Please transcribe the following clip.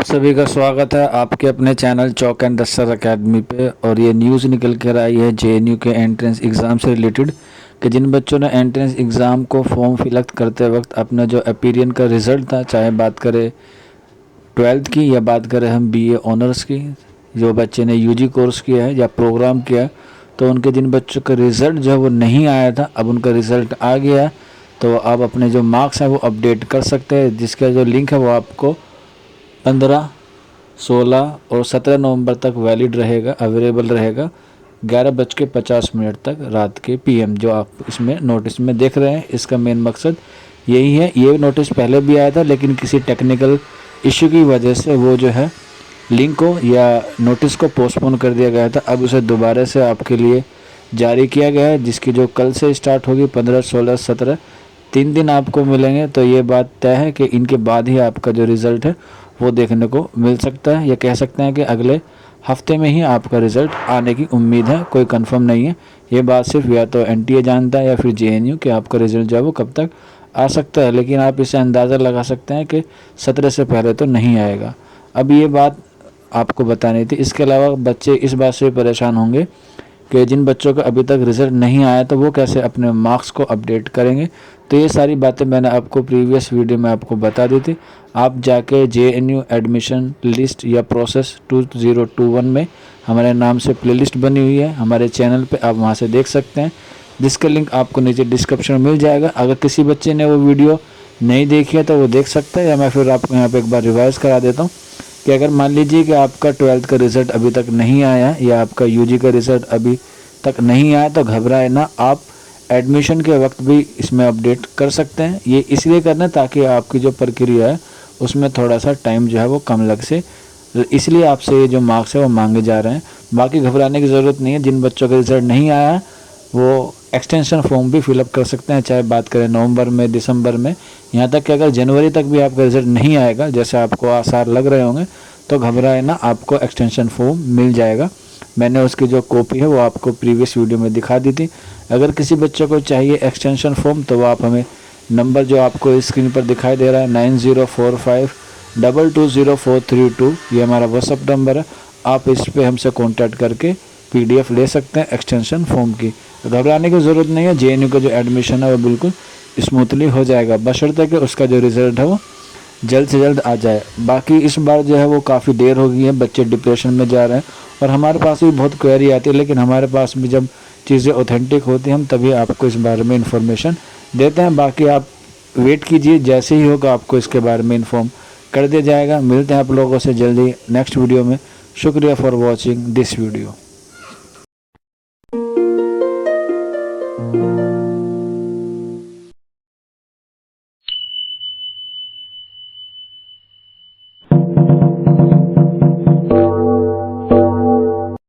सभी का स्वागत है आपके अपने चैनल चौक एंड दस्तर अकेडमी पे। और ये न्यूज़ निकल कर आई है जेएनयू के एंट्रेंस एग्ज़ाम से रिलेटेड कि जिन बच्चों ने एंट्रेंस एग्ज़ाम को फॉर्म फिलअप करते वक्त अपना जो अपीरियन का रिज़ल्ट था, चाहे बात करें 12th की या बात करें हम बीए ऑनर्स की, जो बच्चे ने यूजी कोर्स किया है या प्रोग्राम किया है, तो उनके जिन बच्चों का रिज़ल्ट जो है वो नहीं आया था, अब उनका रिज़ल्ट आ गया है। तो आप अपने जो मार्क्स हैं वो अपडेट कर सकते हैं, जिसका जो लिंक है वो आपको 15, 16 और 17 नवंबर तक वैलिड रहेगा, अवेलेबल रहेगा 11:50 तक रात के पीएम। जो आप इसमें नोटिस में देख रहे हैं, इसका मेन मकसद यही है। ये नोटिस पहले भी आया था, लेकिन किसी टेक्निकल इश्यू की वजह से वो जो है लिंक को या नोटिस को पोस्टपोन कर दिया गया था। अब उसे दोबारा से आपके लिए जारी किया गया है, जिसकी जो कल से स्टार्ट होगी 15, 16, 17 3 दिन आपको मिलेंगे। तो ये बात तय है कि इनके बाद ही आपका जो रिज़ल्ट है वो देखने को मिल सकता है, या कह सकते हैं कि अगले हफ्ते में ही आपका रिज़ल्ट आने की उम्मीद है। कोई कंफर्म नहीं है, ये बात सिर्फ या तो एनटीए जानता है या फिर जेएनयू कि आपका रिज़ल्ट जो है वो कब तक आ सकता है। लेकिन आप इसे अंदाज़ा लगा सकते हैं कि 17 से पहले तो नहीं आएगा। अब ये बात आपको बतानी थी। इसके अलावा बच्चे इस बात से परेशान होंगे कि जिन बच्चों का अभी तक रिज़ल्ट नहीं आया तो वो कैसे अपने मार्क्स को अपडेट करेंगे। तो ये सारी बातें मैंने आपको प्रीवियस वीडियो में आपको बता दी थी। आप जाके जेएनयू एडमिशन लिस्ट या प्रोसेस 2021 में हमारे नाम से प्लेलिस्ट बनी हुई है हमारे चैनल पे, आप वहाँ से देख सकते हैं, जिसका लिंक आपको नीचे डिस्क्रिप्शन में मिल जाएगा। अगर किसी बच्चे ने वो वीडियो नहीं देखी है तो वो देख सकता है, या मैं फिर आपको यहाँ पर एक बार रिवाइज़ करा देता हूँ कि अगर मान लीजिए कि आपका 12th का रिज़ल्ट अभी तक नहीं आया या आपका यूजी का रिज़ल्ट अभी तक नहीं आया तो घबराए ना, आप एडमिशन के वक्त भी इसमें अपडेट कर सकते हैं। ये इसलिए करना है ताकि आपकी जो प्रक्रिया है उसमें थोड़ा सा टाइम जो है वो कम लग से, इसलिए आपसे ये जो मार्क्स है वो मांगे जा रहे हैं। बाकी घबराने की ज़रूरत नहीं है। जिन बच्चों का रिज़ल्ट नहीं आया वो एक्सटेंशन फॉर्म भी फिलअप कर सकते हैं, चाहे बात करें नवंबर में, दिसंबर में, यहाँ तक कि अगर जनवरी तक भी आपका रिज़ल्ट नहीं आएगा, जैसे आपको आसार लग रहे होंगे, तो घबराए ना, आपको एक्सटेंशन फॉर्म मिल जाएगा। मैंने उसकी जो कॉपी है वो आपको प्रीवियस वीडियो में दिखा दी थी। अगर किसी बच्चे को चाहिए एक्सटेंशन फॉर्म तो वो आप हमें नंबर जो आपको स्क्रीन पर दिखाई दे रहा है 9045220432, ये हमारा व्हाट्सअप नंबर है। आप इस पर हमसे कॉन्टैक्ट करके PDF ले सकते हैं एक्सटेंशन फॉर्म की। घबराने की ज़रूरत नहीं है। जेएनयू का जो एडमिशन है वो बिल्कुल स्मूथली हो जाएगा, बशर्ते कि उसका जो रिज़ल्ट है वो जल्द से जल्द आ जाए। बाकी इस बार जो है वो काफ़ी देर हो गई है, बच्चे डिप्रेशन में जा रहे हैं और हमारे पास भी बहुत क्वेरी आती है, लेकिन हमारे पास भी जब चीज़ें ऑथेंटिक होती हैं हम तभी आपको इस बारे में इन्फॉर्मेशन देते हैं। बाकी आप वेट कीजिए, जैसे ही होगा आपको इसके बारे में इन्फॉर्म कर दिया जाएगा। मिलते हैं आप लोगों से जल्दी नेक्स्ट वीडियो में। शुक्रिया फॉर वॉचिंग दिस वीडियो।